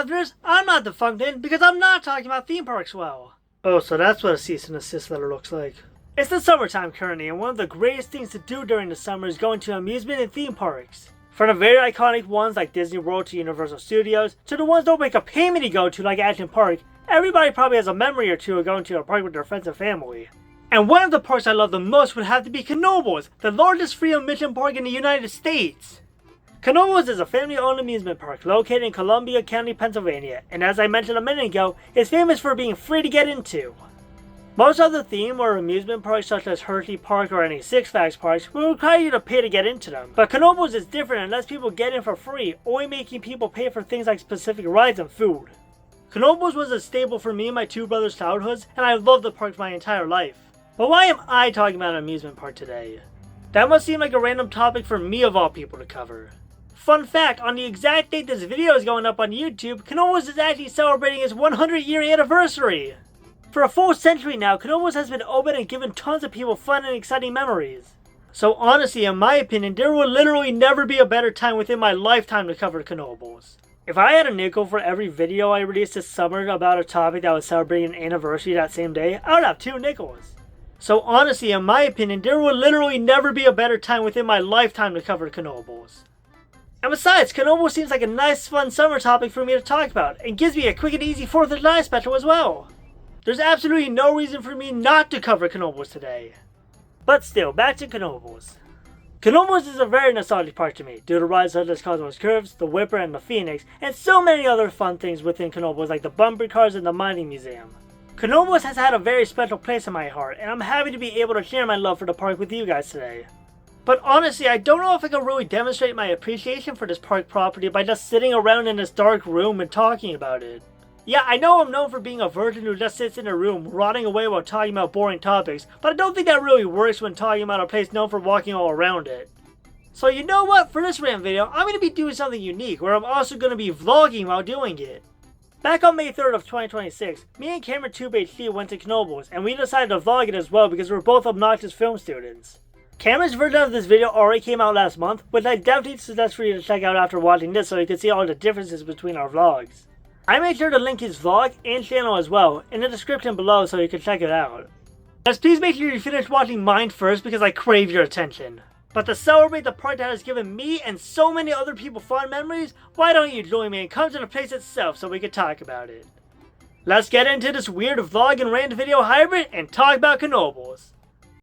listeners, I'm not defunct in because I'm not talking about theme parks well. Oh, so that's what a cease and desist letter looks like. It's the summertime currently, and one of the greatest things to do during the summer is going to amusement and theme parks. From the very iconic ones like Disney World to Universal Studios, to the ones that don't make a payment to go to like Ashland Park, everybody probably has a memory or two of going to a park with their friends and family. And one of the parks I love the most would have to be Knoebels, the largest free admission park in the United States. Knoebels is a family-owned amusement park located in Columbia County, Pennsylvania, and as I mentioned a minute ago, is famous for being free to get into. Most other theme or amusement parks such as Hershey Park or any Six Flags parks will require you to pay to get into them, but Knoebels is different and lets people get in for free, only making people pay for things like specific rides and food. Knoebels was a staple for me and my two brothers' childhoods, and I've loved the park my entire life. But why am I talking about an amusement park today? That must seem like a random topic for me of all people to cover. Fun fact, on the exact date this video is going up on YouTube, Knoebels is actually celebrating its 100-year anniversary! For a full century now, Knoebels has been open and given tons of people fun and exciting memories. So honestly, in my opinion, there will literally never be a better time within my lifetime to cover Knoebels. If I had a nickel for every video I released this summer about a topic that was celebrating an anniversary that same day, I would have 2 nickels. So honestly, in my opinion, there will literally never be a better time within my lifetime to cover Knoebels. And besides, Knoebels seems like a nice fun summer topic for me to talk about, and gives me a quick and easy 4th of July special as well. There's absolutely no reason for me not to cover Knoebels today. But still, back to Knoebels. Knoebels is a very nostalgic park to me, due to rides such as Cosmos Curves, the Whipper, and the Phoenix, and so many other fun things within Knoebels like the bumper cars and the mining museum. Knoebels has had a very special place in my heart, and I'm happy to be able to share my love for the park with you guys today. But honestly, I don't know if I can really demonstrate my appreciation for this park property by just sitting around in this dark room and talking about it. Yeah, I know I'm known for being a virgin who just sits in a room, rotting away while talking about boring topics, but I don't think that really works when talking about a place known for walking all around it. So you know what, for this random video, I'm going to be doing something unique, where I'm also going to be vlogging while doing it. Back on May 3rd of 2026, me and CamronTubeHD went to Knoebels, and we decided to vlog it as well because we're both obnoxious film students. Cameron's version of this video already came out last month, which I definitely suggest for you to check out after watching this so you can see all the differences between our vlogs. I made sure to link his vlog and channel as well in the description below so you can check it out. Just please make sure you finish watching mine first because I crave your attention. But to celebrate the park that has given me and so many other people fond memories, why don't you join me and come to the place itself so we can talk about it. Let's get into this weird vlog and rant video hybrid and talk about Knoebels.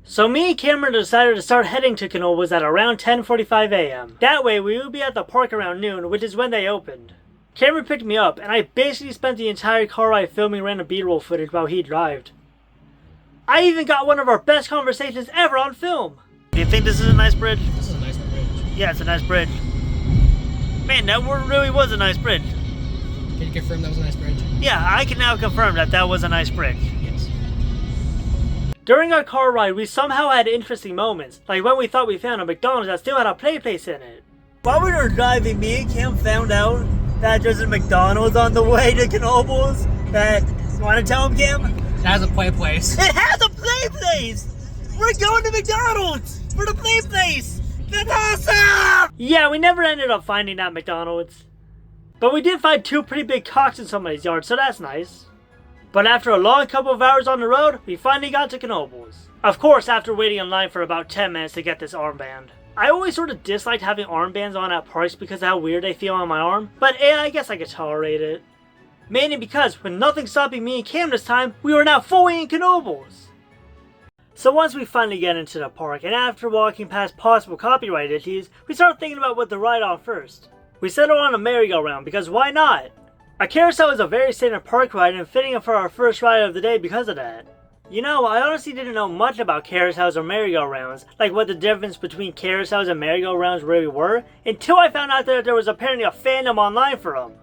So me and Cameron decided to start heading to Knoebels at around 10:45 AM. That way we would be at the park around noon, which is when they opened. Cameron picked me up, and I basically spent the entire car ride filming random B-roll footage while he drove. I even got one of our best conversations ever on film! Do you think this is a nice bridge? This is a nice bridge. Yeah, it's a nice bridge. Man, that really was a nice bridge. Can you confirm that was a nice bridge? Yeah, I can now confirm that that was a nice bridge. Yes. During our car ride, we somehow had interesting moments, like when we thought we found a McDonald's that still had a play place in it. While we were driving, me and Cam found out that there's a McDonald's on the way to Knoebels. You want to tell him, Cam? It has a play place. It has a play place! We're going to McDonald's for the play place! That's awesome! Yeah, we never ended up finding that McDonald's. But we did find 2 pretty big cocks in somebody's yard, so that's nice. But after a long couple of hours on the road, we finally got to Knoebels. Of course, after waiting in line for about 10 minutes to get this armband. I always sort of disliked having armbands on at parks because of how weird they feel on my arm, but I guess I could tolerate it. Mainly because, with nothing stopping me and Cam this time, we were now fully in Knoebels. So once we finally get into the park, and after walking past possible copyright issues, we start thinking about what to ride on first. We settled on a merry-go-round because why not? A carousel is a very standard park ride and fitting for our first ride of the day because of that. You know, I honestly didn't know much about carousels or merry-go-rounds, like what the difference between carousels and merry-go-rounds really were, until I found out that there was apparently a fandom online for them.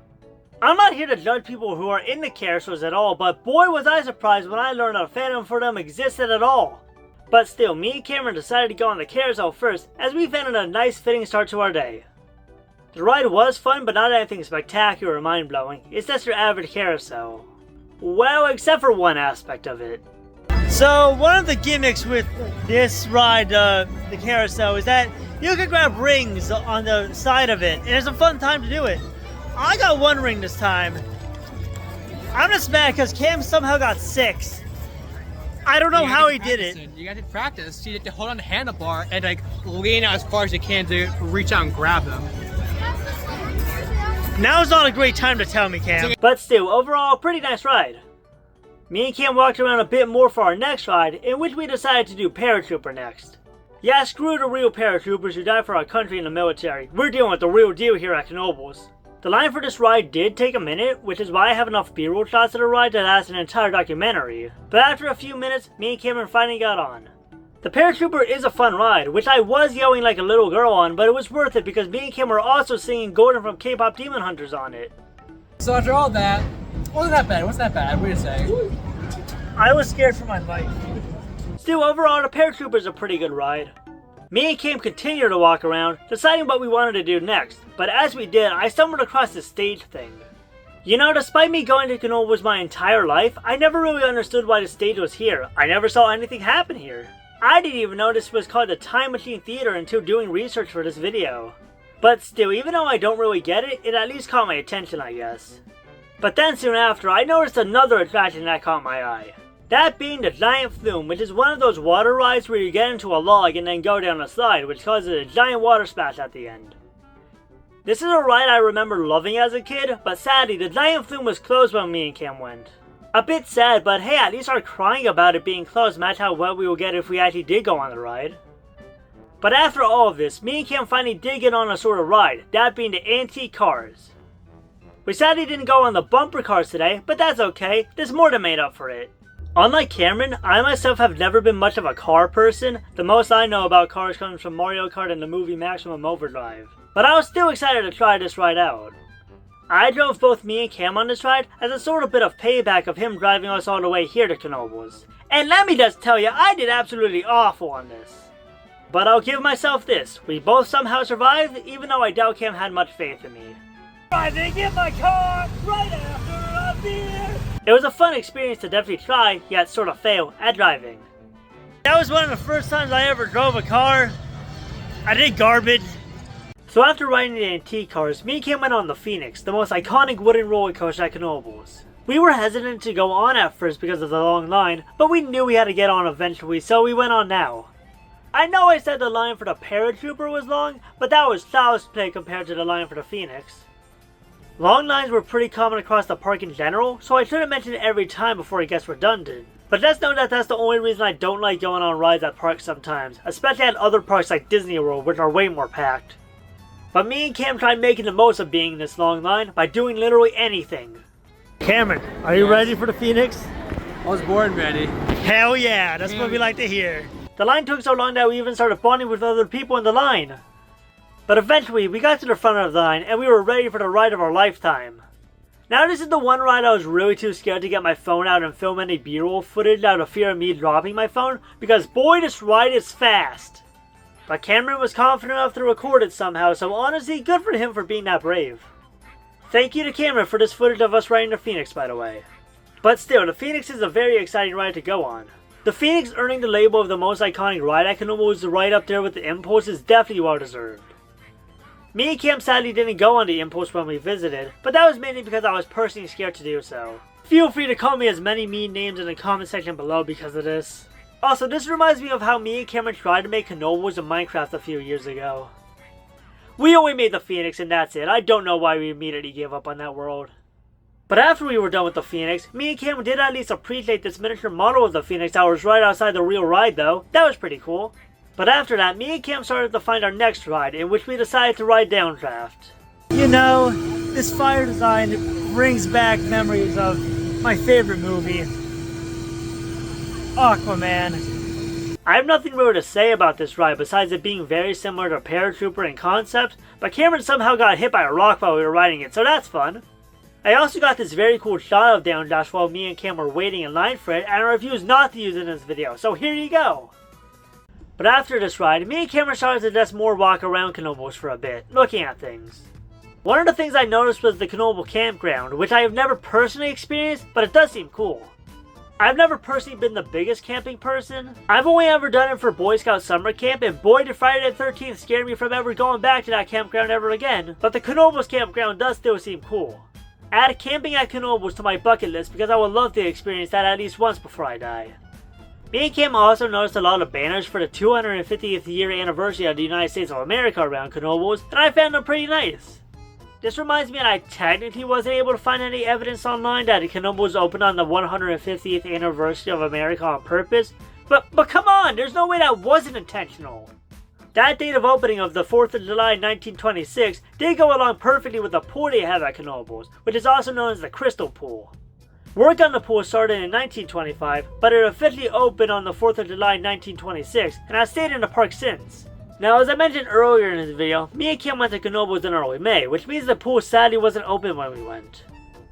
I'm not here to judge people who are into carousels at all, but boy was I surprised when I learned a fandom for them existed at all. But still, me and Cameron decided to go on the carousel first, as we found it a nice fitting start to our day. The ride was fun, but not anything spectacular or mind-blowing. It's just your average carousel. Well, except for one aspect of it. So, one of the gimmicks with this ride, the carousel, is that you can grab rings on the side of it, and it's a fun time to do it. I got 1 ring this time. I'm just mad because Cam somehow got 6. I don't know how he did it. You got to practice. You have to hold on the handlebar and like lean out as far as you can to reach out and grab them. Now's not a great time to tell me, Cam. But still, overall, pretty nice ride. Me and Cam walked around a bit more for our next ride, in which we decided to do paratrooper next. Yeah, screw the real paratroopers who die for our country in the military. We're dealing with the real deal here at Knoebels. The line for this ride did take a minute, which is why I have enough B-roll shots of the ride to last an entire documentary. But after a few minutes, me and Cameron finally got on. The paratrooper is a fun ride, which I was yelling like a little girl on, but it was worth it because me and Cam were also singing Gordon from K-pop Demon Hunters on it. So after all that, wasn't that bad? What's that bad? What do you say? I was scared for my life. Still, overall, the paratrooper is a pretty good ride. Me and Cam continued to walk around, deciding what we wanted to do next, but as we did, I stumbled across this stage thing. You know, despite me going to Knoebels my entire life, I never really understood why the stage was here. I never saw anything happen here. I didn't even know this was called the Time Machine Theater until doing research for this video. But still, even though I don't really get it, it at least caught my attention, I guess. But then soon after, I noticed another attraction that caught my eye. That being the giant flume, which is one of those water rides where you get into a log and then go down a slide, which causes a giant water splash at the end. This is a ride I remember loving as a kid, but sadly the giant flume was closed when me and Cam went. A bit sad, but hey, at least our crying about it being closed matched how well we would get if we actually did go on the ride. But after all of this, me and Cam finally did get on a sort of ride, that being the antique cars. We sadly didn't go on the bumper cars today, but that's okay, there's more than made up for it. Unlike Cameron, I myself have never been much of a car person. The most I know about cars comes from Mario Kart and the movie Maximum Overdrive. But I was still excited to try this ride out. I drove both me and Cam on this ride as a sort of bit of payback of him driving us all the way here to Knoebels. And let me just tell you, I did absolutely awful on this. But I'll give myself this, we both somehow survived, even though I doubt Cam had much faith in me. I didn't get my car right after I'm here. It was a fun experience to definitely try, yet sort of fail at driving. That was one of the first times I ever drove a car. I did garbage. So after riding the antique cars, me and Cam went on the Phoenix, the most iconic wooden roller coaster at Knoebels. We were hesitant to go on at first because of the long line, but we knew we had to get on eventually, so we went on now. I know I said the line for the paratrooper was long, but that was child's play compared to the line for the Phoenix. Long lines were pretty common across the park in general, so I shouldn't mention it every time before it gets redundant. But just know that that's the only reason I don't like going on rides at parks sometimes, especially at other parks like Disney World, which are way more packed. But me and Cam tried making the most of being in this long line by doing literally anything. Cameron, are you ready for the Phoenix? I was born ready. Hell yeah, that's what we like to hear. The line took so long that we even started bonding with other people in the line. But eventually, we got to the front of the line and we were ready for the ride of our lifetime. Now this is the one ride I was really too scared to get my phone out and film any B-roll footage out of fear of me dropping my phone, because boy, this ride is fast. But Cameron was confident enough to record it somehow, so honestly, good for him for being that brave. Thank you to Cameron for this footage of us riding the Phoenix, by the way. But still, the Phoenix is a very exciting ride to go on. The Phoenix earning the label of the most iconic ride at Knoebels right up there with the Impulse is definitely well deserved. Me and Cam sadly didn't go on the Impulse when we visited, but that was mainly because I was personally scared to do so. Feel free to call me as many mean names in the comment section below because of this. Also, this reminds me of how me and Cameron tried to make Knoebels in Minecraft a few years ago. We only made the Phoenix and that's it. I don't know why we immediately gave up on that world. But after we were done with the Phoenix, me and Cam did at least appreciate this miniature model of the Phoenix that was right outside the real ride though. That was pretty cool. But after that, me and Cam started to find our next ride, in which we decided to ride Downdraft. You know, this fire design brings back memories of my favorite movie, Aquaman. I have nothing really to say about this ride besides it being very similar to Paratrooper in concept, but Cameron somehow got hit by a rock while we were riding it, so that's fun. I also got this very cool shot of Downdraft while me and Cam were waiting in line for it, and I refused not to use it in this video, so here you go. But after this ride, me and Cameron started to just more walk around Knoebels for a bit, looking at things. One of the things I noticed was the Knoebels campground, which I have never personally experienced, but it does seem cool. I've never personally been the biggest camping person. I've only ever done it for Boy Scout summer camp, and boy did Friday the 13th scare me from ever going back to that campground ever again. But the Knoebels campground does still seem cool. Add camping at Knoebels to my bucket list because I would love to experience that at least once before I die. Me and Cam also noticed a lot of banners for the 250th year anniversary of the United States of America around Knoebels, and I found them pretty nice. This reminds me that I technically wasn't able to find any evidence online that Knoebels opened on the 150th anniversary of America on purpose, but come on, there's no way that wasn't intentional. That date of opening of the 4th of July 1926 did go along perfectly with the pool they have at Knoebels, which is also known as the Crystal Pool. Work on the pool started in 1925, but it officially opened on the 4th of July 1926, and has stayed in the park since. Now, as I mentioned earlier in this video, me and Cam went to Knoebels in early May, which means the pool sadly wasn't open when we went.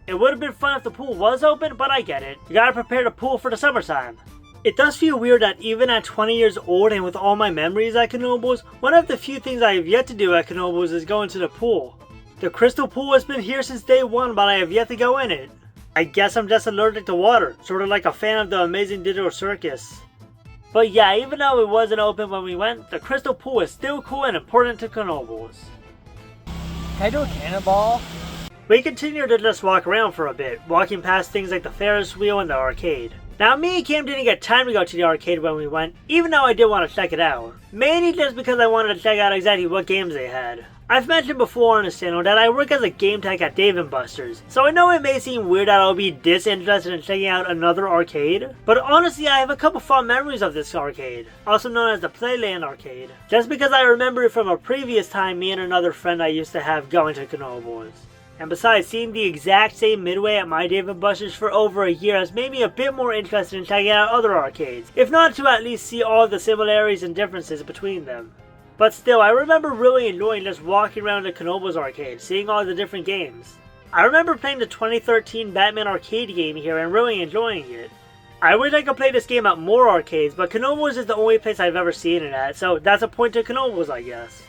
It would have been fun if the pool was open, but I get it. You gotta prepare the pool for the summertime. It does feel weird that even at 20 years old and with all my memories at Knoebels, one of the few things I have yet to do at Knoebels is go into the pool. The Crystal Pool has been here since day one, but I have yet to go in it. I guess I'm just allergic to water, sort of like a fan of the Amazing Digital Circus. But yeah, even though it wasn't open when we went, the Crystal Pool is still cool and important to Knoebels. Can I do a cannonball? We continued to just walk around for a bit, walking past things like the Ferris wheel and the arcade. Now, me and Cam didn't get time to go to the arcade when we went, even though I did want to check it out. Mainly just because I wanted to check out exactly what games they had. I've mentioned before on this channel that I work as a game tech at Dave & Buster's, so I know it may seem weird that I'll be disinterested in checking out another arcade, but honestly I have a couple fond memories of this arcade, also known as the Playland Arcade, just because I remember it from a previous time me and another friend I used to have going to Knoebels. And besides, seeing the exact same Midway at my Dave & Buster's for over a year has made me a bit more interested in checking out other arcades, if not to at least see all the similarities and differences between them. But still, I remember really enjoying just walking around the Knoebels arcade, seeing all the different games. I remember playing the 2013 Batman arcade game here and really enjoying it. I wish I could play this game at more arcades, but Knoebels is the only place I've ever seen it at, so that's a point to Knoebels, I guess.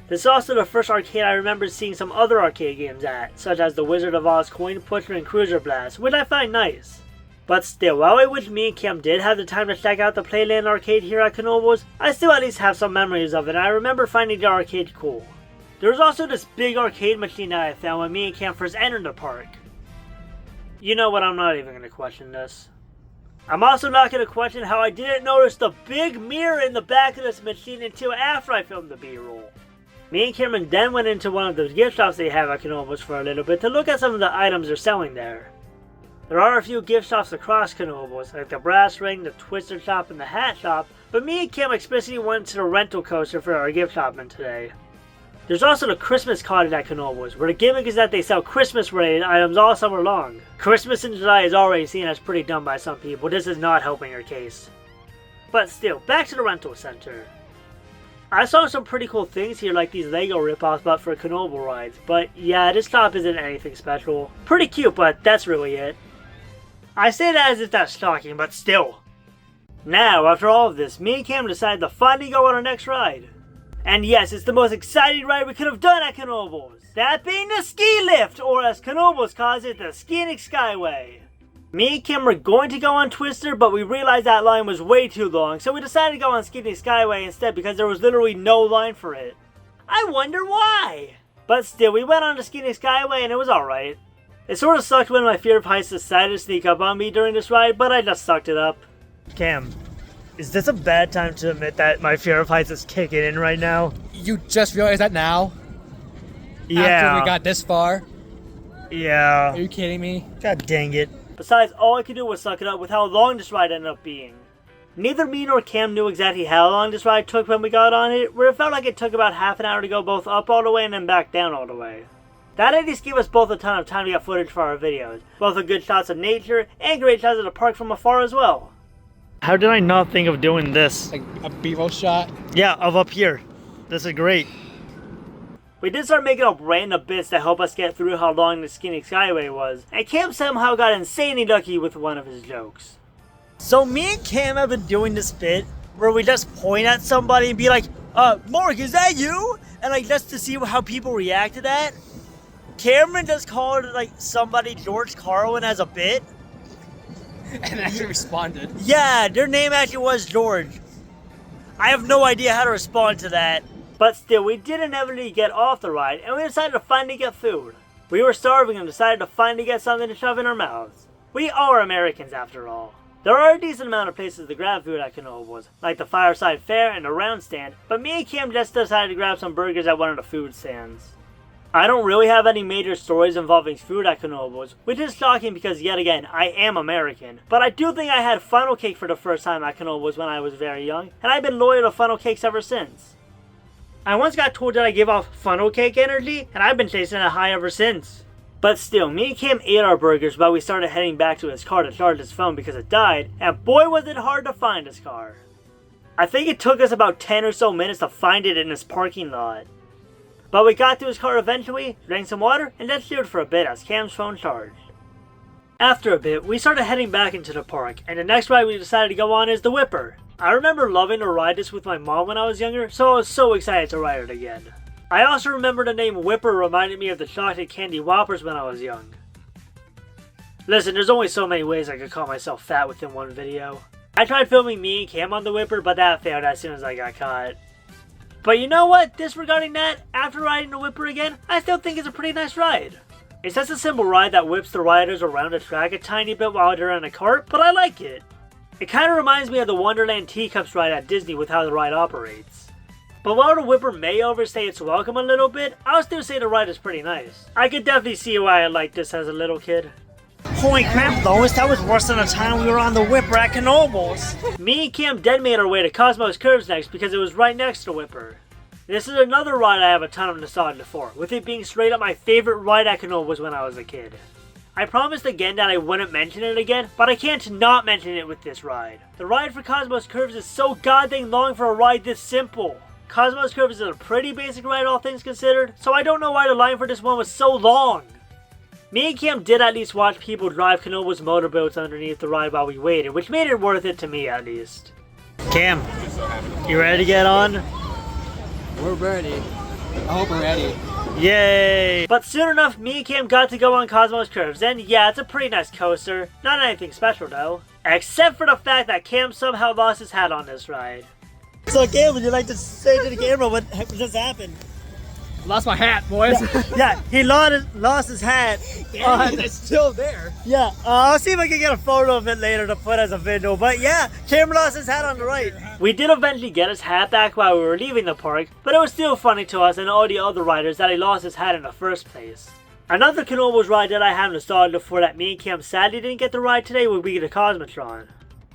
This is also the first arcade I remember seeing some other arcade games at, such as the Wizard of Oz Coin Pusher and Cruiser Blast, which I find nice. But still, while I wish me and Cam did have the time to check out the Playland Arcade here at Knoebels, I still at least have some memories of it, and I remember finding the arcade cool. There was also this big arcade machine that I found when me and Cam first entered the park. You know what, I'm not even going to question this. I'm also not going to question how I didn't notice the big mirror in the back of this machine until after I filmed the B-roll. Me and Cameron then went into one of those gift shops they have at Knoebels for a little bit to look at some of the items they're selling there. There are a few gift shops across Knoebels, like the Brass Ring, the Twister Shop, and the Hat Shop, but me and Cam explicitly went to the rental coaster for our gift shopping today. There's also the Christmas Cottage at Knoebels, where the gimmick is that they sell Christmas-related items all summer long. Christmas in July is already seen as pretty dumb by some people, this is not helping your case. But still, back to the rental center. I saw some pretty cool things here like these Lego rip-offs but for Knoebels rides, but yeah, this shop isn't anything special. Pretty cute, but that's really it. I say that as if that's shocking, but still. Now, after all of this, me and Cam decided to finally go on our next ride. And yes, it's the most exciting ride we could have done at Knoebels. That being the ski lift, or as Knoebels calls it, the Scenic Skyway. Me and Cam were going to go on Twister, but we realized that line was way too long, so we decided to go on Scenic Skyway instead because there was literally no line for it. I wonder why! But still, we went on the Scenic Skyway and it was alright. It sort of sucked when my fear of heights decided to sneak up on me during this ride, but I just sucked it up. Cam, is this a bad time to admit that my fear of heights is kicking in right now? You just realized that now? Yeah. After we got this far? Yeah. Are you kidding me? God dang it. Besides, all I could do was suck it up with how long this ride ended up being. Neither me nor Cam knew exactly how long this ride took when we got on it, where it felt like it took about half an hour to go both up all the way and then back down all the way. That at least gave us both a ton of time to get footage for our videos, both of good shots of nature and great shots of the park from afar as well. How did I not think of doing this? Like a B-roll shot? Yeah, of up here. This is great. We did start making up random bits to help us get through how long the Scenic Skyway was, and Cam somehow got insanely lucky with one of his jokes. So me and Cam have been doing this bit where we just point at somebody and be like, Mark, is that you? And like just to see how people react to that. Cameron just called like somebody George Carlin as a bit. and actually responded. Yeah, their name actually was George. I have no idea how to respond to that. But still, we did inevitably get off the ride, and we decided to finally get food. We were starving and decided to finally get something to shove in our mouths. We are Americans after all. There are a decent amount of places to grab food at Knoebels, like the Fireside Fair and the Round Stand, but me and Cam just decided to grab some burgers at one of the food stands. I don't really have any major stories involving food at Knoebels, which is shocking because yet again, I am American. But I do think I had funnel cake for the first time at Knoebels when I was very young, and I've been loyal to funnel cakes ever since. I once got told that I give off funnel cake energy, and I've been chasing that high ever since. But still, me and Cam ate our burgers while we started heading back to his car to charge his phone because it died, and boy was it hard to find his car. I think it took us about 10 or so minutes to find it in his parking lot. But we got to his car eventually, drank some water, and then chilled for a bit as Cam's phone charged. After a bit, we started heading back into the park, and the next ride we decided to go on is the Whipper. I remember loving to ride this with my mom when I was younger, so I was so excited to ride it again. I also remember the name Whipper reminded me of the chocolate candy Whoppers when I was young. Listen, there's only so many ways I could call myself fat within one video. I tried filming me and Cam on the Whipper, but that failed as soon as I got caught. But you know what? Disregarding that, after riding the Whipper again, I still think it's a pretty nice ride. It's just a simple ride that whips the riders around the track a tiny bit while they're in a cart, but I like it. It kind of reminds me of the Wonderland Teacups ride at Disney with how the ride operates. But while the Whipper may overstay its welcome a little bit, I'll still say the ride is pretty nice. I could definitely see why I liked this as a little kid. Holy crap, Lois, that was worse than the time we were on the Whipper at Knoebels. Me and Cam dead made our way to Cosmos Curves next because it was right next to Whipper. This is another ride I have a ton of nostalgia for, with it being straight up my favorite ride at Knoebels when I was a kid. I promised again that I wouldn't mention it again, but I can't not mention it with this ride. The ride for Cosmos Curves is so goddamn long for a ride this simple. Cosmos Curves is a pretty basic ride all things considered, so I don't know why the line for this one was so long. Me and Cam did at least watch people drive Knoebels motorboats underneath the ride while we waited, which made it worth it to me at least. Cam, you ready to get on? We're ready. I hope we're ready. Yay! But soon enough, me and Cam got to go on Cosmos Curves, and yeah, it's a pretty nice coaster. Not anything special though. Except for the fact that Cam somehow lost his hat on this ride. So Cam, would you like to say to the camera what just happened? Lost my hat, boys. Yeah, he lost his hat. It's still there. Yeah, I'll see if I can get a photo of it later to put as a video. But yeah, Cam lost his hat on the right. We did eventually get his hat back while we were leaving the park, but it was still funny to us and all the other riders that he lost his hat in the first place. Another Knoebels ride that I have nostalgia for that me and Cam sadly didn't get to ride today would be the Cosmotron.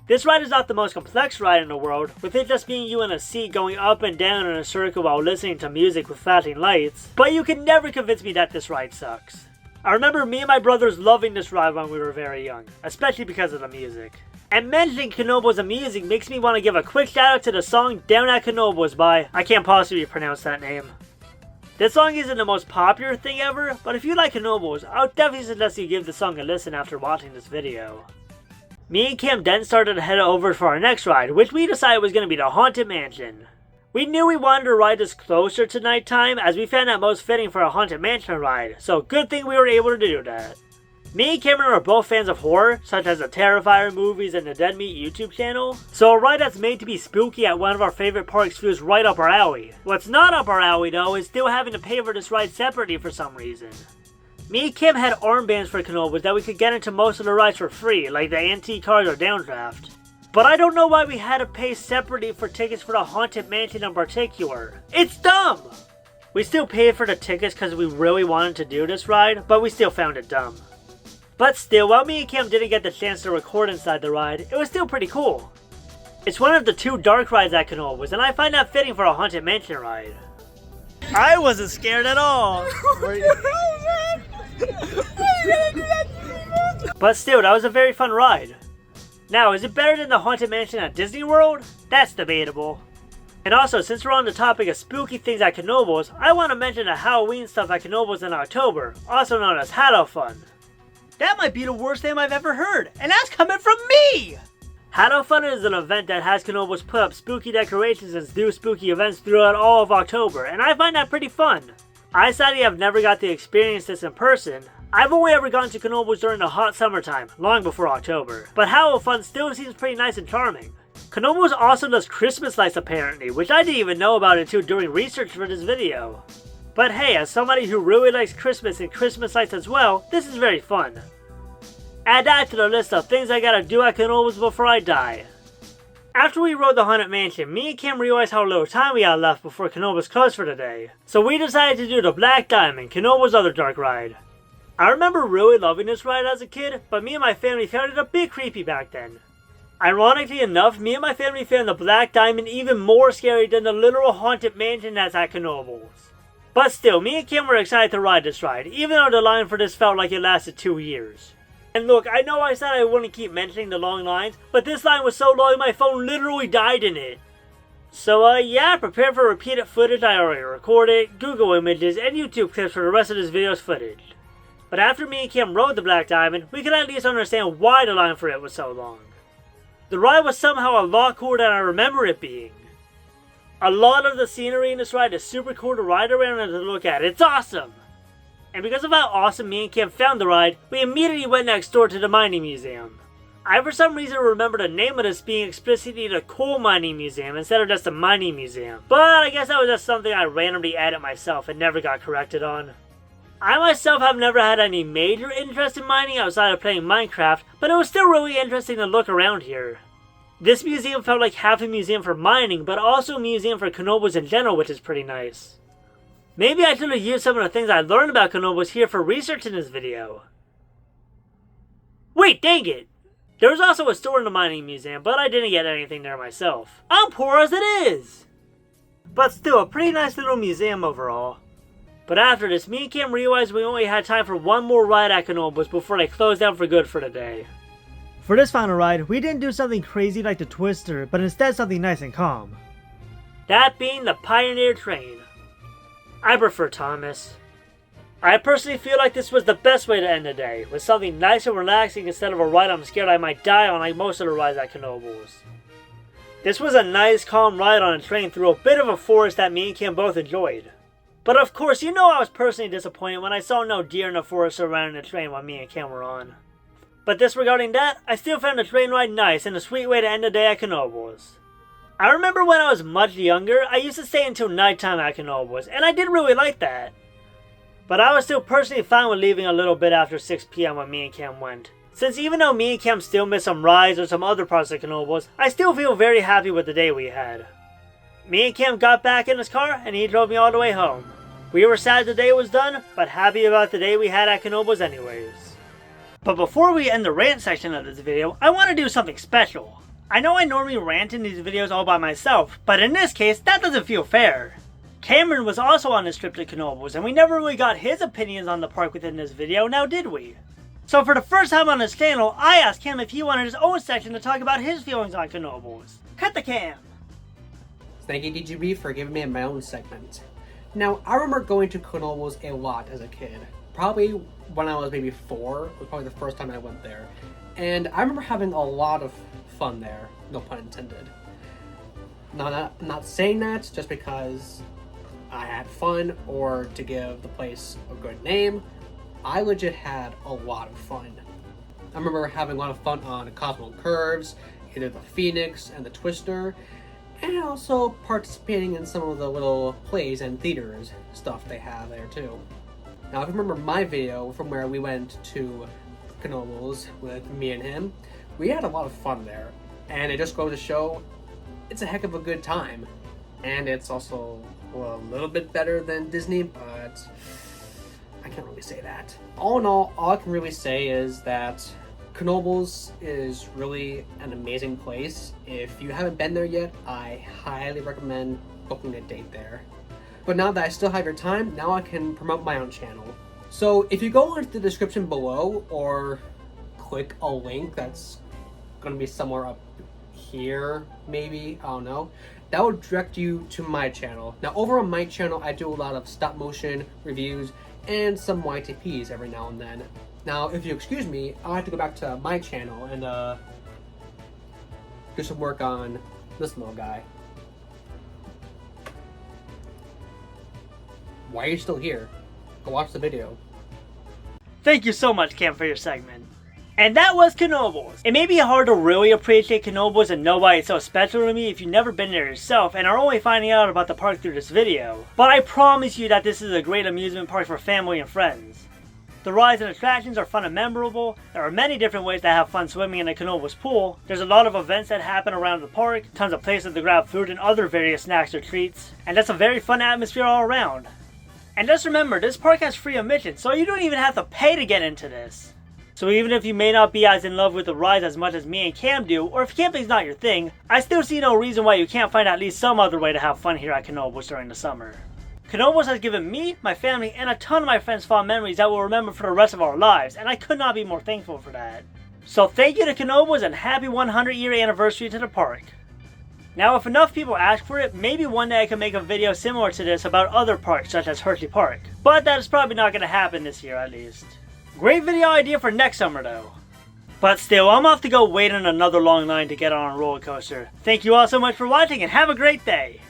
This ride is not the most complex ride in the world, with it just being you in a seat going up and down in a circle while listening to music with flashing lights, but you can never convince me that this ride sucks. I remember me and my brothers loving this ride when we were very young, especially because of the music. And mentioning Knoebels' music makes me want to give a quick shout out to the song Down at Knoebels by, I can't possibly pronounce that name. This song isn't the most popular thing ever, but if you like Knoebels, I would definitely suggest you give the song a listen after watching this video. Me and Cam then started to head over for our next ride, which we decided was going to be the Haunted Mansion. We knew we wanted to ride this closer to nighttime as we found that most fitting for a Haunted Mansion ride, so good thing we were able to do that. Me and Cameron are both fans of horror, such as the Terrifier movies and the Dead Meat YouTube channel, so a ride that's made to be spooky at one of our favorite parks feels right up our alley. What's not up our alley though is still having to pay for this ride separately for some reason. Me and Kim had armbands for Knoebels that we could get into most of the rides for free, like the antique cars or downdraft. But I don't know why we had to pay separately for tickets for the Haunted Mansion in particular. It's dumb! We still paid for the tickets because we really wanted to do this ride, but we still found it dumb. But still, while me and Kim didn't get the chance to record inside the ride, it was still pretty cool. It's one of the two dark rides at Knoebels, and I find that fitting for a Haunted Mansion ride. I wasn't scared at all! But still, that was a very fun ride. Now, is it better than the Haunted Mansion at Disney World? That's debatable. And also, since we're on the topic of spooky things at Knoebels, I want to mention the Halloween stuff at Knoebels in October, also known as Hatto-Fun. That might be the worst name I've ever heard, and that's coming from me! Hatto-Fun is an event that has Knoebels put up spooky decorations and do spooky events throughout all of October, and I find that pretty fun. I sadly have never got to experience this in person, I've only ever gone to Knoebels during the hot summertime, long before October, but Halloween fun still seems pretty nice and charming. Knoebels also does Christmas lights apparently, which I didn't even know about until doing research for this video. But hey, as somebody who really likes Christmas and Christmas lights as well, this is very fun. Add that to the list of things I gotta do at Knoebels before I die. After we rode the Haunted Mansion, me and Cam realized how little time we had left before Knoebels closed for the day. So we decided to do the Black Diamond, Knoebels' other dark ride. I remember really loving this ride as a kid, but me and my family found it a bit creepy back then. Ironically enough, me and my family found the Black Diamond even more scary than the literal Haunted Mansion that's at Knoebels. But still, me and Kim were excited to ride this ride, even though the line for this felt like it lasted 2 years. And look, I know I said I wouldn't keep mentioning the long lines, but this line was so long my phone literally died in it. So yeah, prepare for repeated footage I already recorded, Google images, and YouTube clips for the rest of this video's footage. But after me and Kim rode the Black Diamond, we could at least understand why the line for it was so long. The ride was somehow a lot cooler than I remember it being. A lot of the scenery in this ride is super cool to ride around and to look at. It's awesome! And because of how awesome me and Kim found the ride, we immediately went next door to the mining museum. I for some reason remember the name of this being explicitly the Coal Mining Museum instead of just a mining museum. But I guess that was just something I randomly added myself and never got corrected on. I myself have never had any major interest in mining outside of playing Minecraft, but it was still really interesting to look around here. This museum felt like half a museum for mining, but also a museum for Knoebels in general, which is pretty nice. Maybe I should have used some of the things I learned about Knoebels here for research in this video. Wait, dang it! There was also a store in the mining museum, but I didn't get anything there myself. I'm poor as it is! But still, a pretty nice little museum overall. But after this, me and Kim realized we only had time for one more ride at Knoebels before they closed down for good for the day. For this final ride, we didn't do something crazy like the Twister, but instead something nice and calm. That being the Pioneer Train. I prefer Thomas. I personally feel like this was the best way to end the day, with something nice and relaxing instead of a ride I'm scared I might die on like most of the rides at Knoebels. This was a nice calm ride on a train through a bit of a forest that me and Kim both enjoyed. But of course, you know I was personally disappointed when I saw no deer in the forest surrounding the train while me and Kim were on. But disregarding that, I still found the train ride nice and a sweet way to end the day at Knoebels. I remember when I was much younger, I used to stay until nighttime at Knoebels, and I did really like that. But I was still personally fine with leaving a little bit after 6 PM when me and Kim went. Since even though me and Kim still missed some rides or some other parts of Knoebels, I still feel very happy with the day we had. Me and Kim got back in his car and he drove me all the way home. We were sad the day was done, but happy about the day we had at Knoebels anyways. But before we end the rant section of this video, I want to do something special. I know I normally rant in these videos all by myself, but in this case, that doesn't feel fair. Cameron was also on this trip to Knoebels, and we never really got his opinions on the park within this video, now did we? So for the first time on this channel, I asked him if he wanted his own section to talk about his feelings on Knoebels. Cut the cam! Thank you, DGB, for giving me my own segment. Now, I remember going to Knoebels a lot as a kid. Probably when I was maybe 4, was probably the first time I went there. And I remember having a lot of fun there, no pun intended. Now, I'm not saying that just because I had fun or to give the place a good name. I legit had a lot of fun. I remember having a lot of fun on Cosmo Curves, either the Phoenix and the Twister, and also participating in some of the little plays and theaters stuff they have there too. Now, if you remember my video from where we went to Knoebels with me and him, we had a lot of fun there. And it just goes to show, it's a heck of a good time. And it's also a little bit better than Disney, but I can't really say that. All in all I can really say is that Knoebels is really an amazing place. If you haven't been there yet, I highly recommend booking a date there. But now that I still have your time, now I can promote my own channel. So if you go into the description below or click a link that's gonna be somewhere up here, maybe, I don't know, that will direct you to my channel. Now over on my channel, I do a lot of stop motion reviews and some YTPs every now and then. Now, if you excuse me, I'll have to go back to my channel and do some work on this little guy. Why are you still here? Go watch the video. Thank you so much, Cam, for your segment. And that was Knoebels. It may be hard to really appreciate Knoebels and know why it's so special to me if you've never been there yourself and are only finding out about the park through this video. But I promise you that this is a great amusement park for family and friends. The rides and attractions are fun and memorable. There are many different ways to have fun swimming in the Knoebels pool. There's a lot of events that happen around the park, tons of places to grab food and other various snacks or treats, and that's a very fun atmosphere all around. And just remember, this park has free admission, so you don't even have to pay to get into this. So even if you may not be as in love with the rides as much as me and Cam do, or if camping's not your thing, I still see no reason why you can't find at least some other way to have fun here at Knoebels during the summer. Knoebels has given me, my family, and a ton of my friends fond memories that we'll remember for the rest of our lives, and I could not be more thankful for that. So thank you to Knoebels and happy 100-year anniversary to the park. Now if enough people ask for it, maybe one day I can make a video similar to this about other parks such as Hershey Park, but that is probably not going to happen this year at least. Great video idea for next summer though. But still, I'm off to go wait in another long line to get on a roller coaster. Thank you all so much for watching and have a great day!